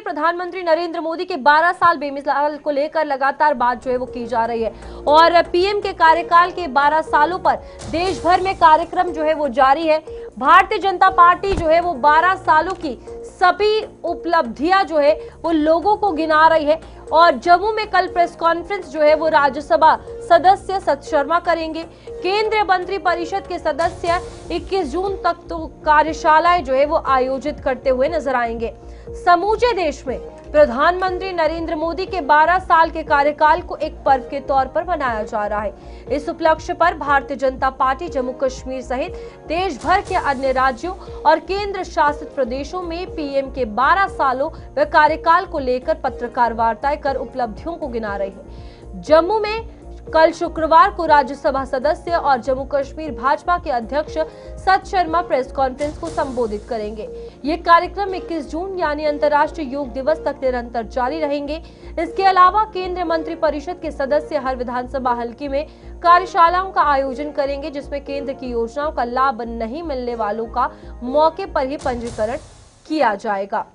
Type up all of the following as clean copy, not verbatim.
प्रधानमंत्री नरेंद्र मोदी के 12 साल बेमिसाल को लेकर लगातार बात जो है वो की जा रही है और पीएम के कार्यकाल के 12 सालों पर देश भर में कार्यक्रम जो है वो जारी है। भारतीय जनता पार्टी जो है वो 12 सालों की सभी उपलब्धियां जो है वो लोगों को गिना रही है और जम्मू में कल प्रेस कॉन्फ्रेंस जो है वो राज्यसभा सदस्य सत शर्मा करेंगे। केंद्रीय मंत्री परिषद के सदस्य 21 जून तक तो कार्यशालाएं जो है वो आयोजित करते हुए नजर आएंगे। समूचे देश में प्रधानमंत्री नरेंद्र मोदी के 12 साल के कार्यकाल को एक पर्व के तौर पर मनाया जा रहा है। इस उपलक्ष्य पर भारतीय जनता पार्टी जम्मू कश्मीर सहित देश भर के अन्य राज्यों और केंद्र शासित प्रदेशों में पीएम के 12 सालों व कार्यकाल को लेकर पत्रकार वार्ताएं कर उपलब्धियों को गिना रही है। जम्मू में कल शुक्रवार को राज्यसभा सदस्य और जम्मू कश्मीर भाजपा के अध्यक्ष सत शर्मा प्रेस कॉन्फ्रेंस को संबोधित करेंगे। ये कार्यक्रम 21 जून यानी अंतर्राष्ट्रीय योग दिवस तक निरंतर जारी रहेंगे। इसके अलावा केंद्रीय मंत्री परिषद के सदस्य हर विधानसभा हलके में कार्यशालाओं का आयोजन करेंगे, जिसमें केंद्र की योजनाओं का लाभ नहीं मिलने वालों का मौके पर ही पंजीकरण किया जाएगा।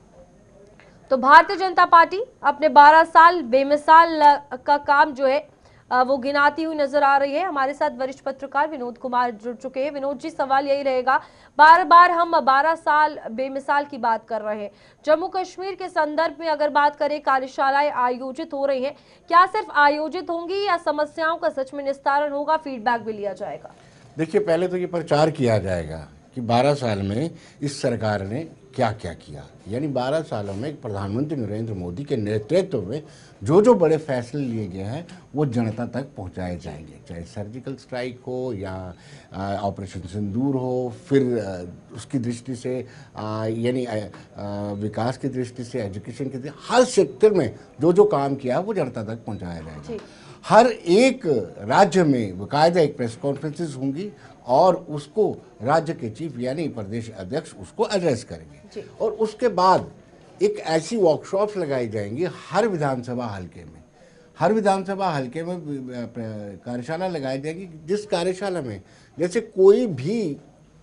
तो भारतीय जनता पार्टी अपने 12 साल बेमिसाल का काम जो है वो गिनाती हुई नजर आ रही है। हमारे साथ वरिष्ठ पत्रकार विनोद कुमार जुड़ चुके हैं। विनोद जी, सवाल यही रहेगा, बार बार हम 12 साल बेमिसाल की बात कर रहे हैं। जम्मू कश्मीर के संदर्भ में अगर बात करें, कार्यशालाएं आयोजित हो रही हैं, क्या सिर्फ आयोजित होंगी या समस्याओं का सच में निस्तारण होगा, फीडबैक भी लिया जाएगा? देखिए, पहले तो ये प्रचार किया जाएगा कि 12 साल में इस सरकार ने क्या क्या किया, यानी 12 सालों में प्रधानमंत्री नरेंद्र मोदी के नेतृत्व में जो जो बड़े फैसले लिए गए हैं वो जनता तक पहुंचाए जाएंगे, चाहे सर्जिकल स्ट्राइक हो या ऑपरेशन सिंदूर हो, फिर उसकी दृष्टि से यानी विकास की दृष्टि से, एजुकेशन की दृष्टि, हर सेक्टर में जो जो काम किया है वो जनता तक पहुंचाया जाएगा। हर एक राज्य में बाकायदा एक प्रेस कॉन्फ्रेंसेस होंगी और उसको राज्य के चीफ यानी प्रदेश अध्यक्ष उसको एड्रेस करेंगे और उसके बाद एक ऐसी वर्कशॉप्स लगाई जाएंगी हर विधानसभा हलके में। हर विधानसभा हलके में कार्यशाला लगाई जाएगी, जिस कार्यशाला में जैसे कोई भी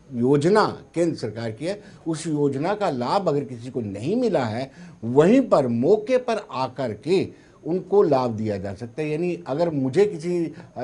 योजना केंद्र सरकार की है, उस योजना का लाभ अगर किसी को नहीं मिला है, वहीं पर मौके पर आकर के उनको लाभ दिया जा सकता है। यानी अगर मुझे किसी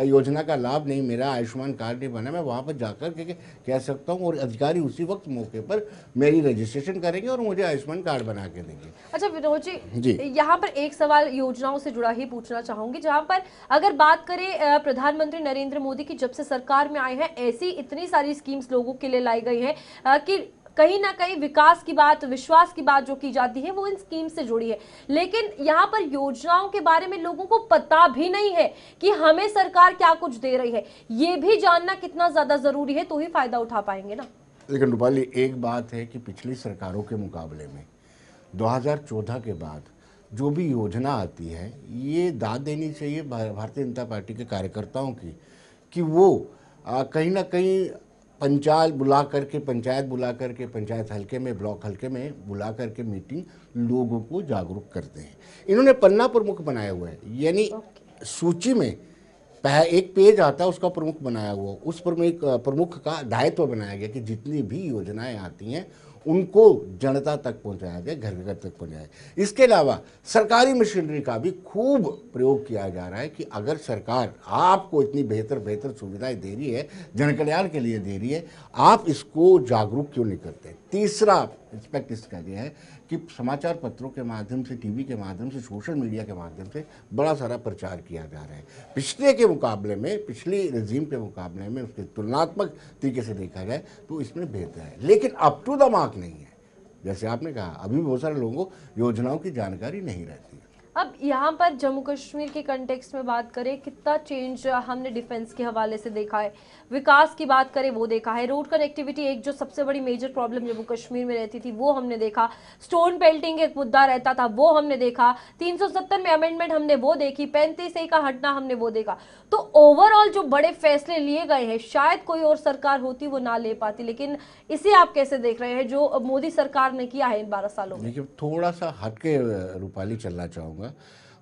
योजना का लाभ नहीं, मेरा आयुष्मान कार्ड नहीं बना, मैं वहाँ पर जाकर के कह सकता हूँ और अधिकारी उसी वक्त मौके पर मेरी रजिस्ट्रेशन करेंगे और मुझे आयुष्मान कार्ड बना के देंगे। अच्छा विनोद जी, यहाँ पर एक सवाल योजनाओं से जुड़ा ही पूछना चाहूंगी, जहाँ पर अगर बात करें प्रधानमंत्री नरेंद्र मोदी की जब से सरकार में आए हैं, ऐसी इतनी सारी स्कीम्स लोगों के लिए लाई गई है कि कहीं ना कहीं विकास की बात, विश्वास की बात जो की जाती है वो इन स्कीम से जुड़ी है, लेकिन यहाँ पर योजनाओं के बारे में लोगों को पता भी नहीं है कि हमें सरकार क्या कुछ दे रही है। ये भी जानना कितना ज्यादा जरूरी है, तो ही फायदा उठा पाएंगे ना। लेकिन रूपाली, एक बात है कि पिछली सरकारों के मुकाबले में 2014 के बाद जो भी योजना आती है, ये दाद देनी चाहिए भारतीय जनता पार्टी के कार्यकर्ताओं की कि वो कहीं ना कहीं पंचायत बुला करके पंचायत हलके में, ब्लॉक हलके में बुला करके मीटिंग लोगों को जागरूक करते हैं। इन्होंने पन्ना प्रमुख बनाया हुआ है, यानी सूची में एक पेज आता है उसका प्रमुख बनाया हुआ, उस पर एक प्रमुख का दायित्व बनाया गया कि जितनी भी योजनाएं आती हैं उनको जनता तक पहुंचाया जाए, घर घर तक पहुंचाया। इसके अलावा सरकारी मशीनरी का भी खूब प्रयोग किया जा रहा है कि अगर सरकार आपको इतनी बेहतर सुविधाएं दे रही है, जनकल्याण के लिए दे रही है, आप इसको जागरूक क्यों नहीं करते। तीसरा एस्पेक्ट इसका यह है कि समाचार पत्रों के माध्यम से, टीवी के माध्यम से, सोशल मीडिया के माध्यम से बड़ा सारा प्रचार किया जा रहा है। पिछले के मुकाबले में, पिछली रेजिम के मुकाबले में उसके तुलनात्मक तरीके से देखा जाए तो इसमें बेहतर है, लेकिन अप टू द मार्क नहीं है। जैसे आपने कहा, अभी बहुत सारे लोगों को योजनाओं की जानकारी नहीं रहती। अब यहाँ पर जम्मू कश्मीर के कंटेक्स्ट में बात करें, कितना चेंज हमने डिफेंस के हवाले से देखा है, विकास की बात करें वो देखा है, रोड कनेक्टिविटी एक जो सबसे बड़ी मेजर प्रॉब्लम जम्मू कश्मीर में रहती थी वो हमने देखा, स्टोन पेल्टिंग एक मुद्दा रहता था वो हमने देखा, 370 में अमेंडमेंट हमने वो देखी, 35A का हटना हमने वो देखा। तो ओवरऑल जो बड़े फैसले लिए गए हैं, शायद कोई और सरकार होती वो ना ले पाती, लेकिन इसे आप कैसे देख रहे हैं जो मोदी सरकार ने किया है इन 12 सालों में? देखिए, थोड़ा सा हटके रूपाली चलना चाहूँगा।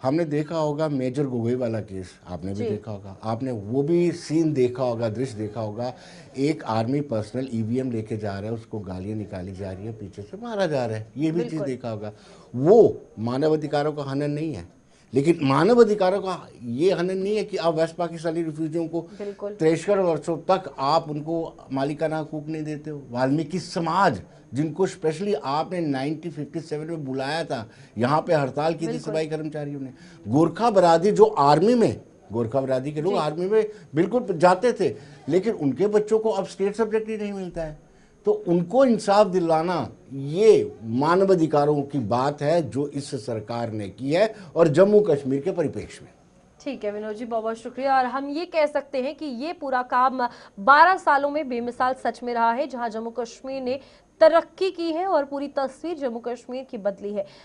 हमने देखा होगा मेजर गोगोई वाला केस, आपने भी जी। देखा होगा, आपने वो भी सीन देखा होगा, दृश्य देखा होगा। एक आर्मी पर्सनल ईवीएम लेके जा रहा है, उसको गालियां निकाली जा रही है, पीछे से मारा जा रहा है, ये भी चीज़ बिल्कुल। देखा होगा। वो मानव अधिकारों का हनन नहीं है, लेकिन मानव अधिकारों का ये हनन नहीं है कि आप वेस्ट पाकिस्तानी रिफ्यूजियों को बिल्कुल 63 वर्षों तक आप उनको मालिकाना हकूक नहीं देते हो। वाल्मीकि समाज, जिनको स्पेशली आपने 1957 में बुलाया था, यहाँ पे हड़ताल की थी बिल्कुल। सफाई कर्मचारियों ने। गोरखा बरादरी जो आर्मी में, गोरखा बरादरी के लोग जी। आर्मी में बिल्कुल जाते थे, लेकिन उनके बच्चों को अब स्टेट सब्जेक्ट ही नहीं मिलता है। तो उनको इंसाफ दिलाना, ये मानवाधिकारों की बात है जो इस सरकार ने की है, और जम्मू कश्मीर के परिप्रेक्ष्य में। ठीक है विनोद जी, बहुत बहुत शुक्रिया। और हम ये कह सकते हैं कि ये पूरा काम 12 सालों में बेमिसाल सच में रहा है, जहां जम्मू कश्मीर ने तरक्की की है और पूरी तस्वीर जम्मू कश्मीर की बदली है।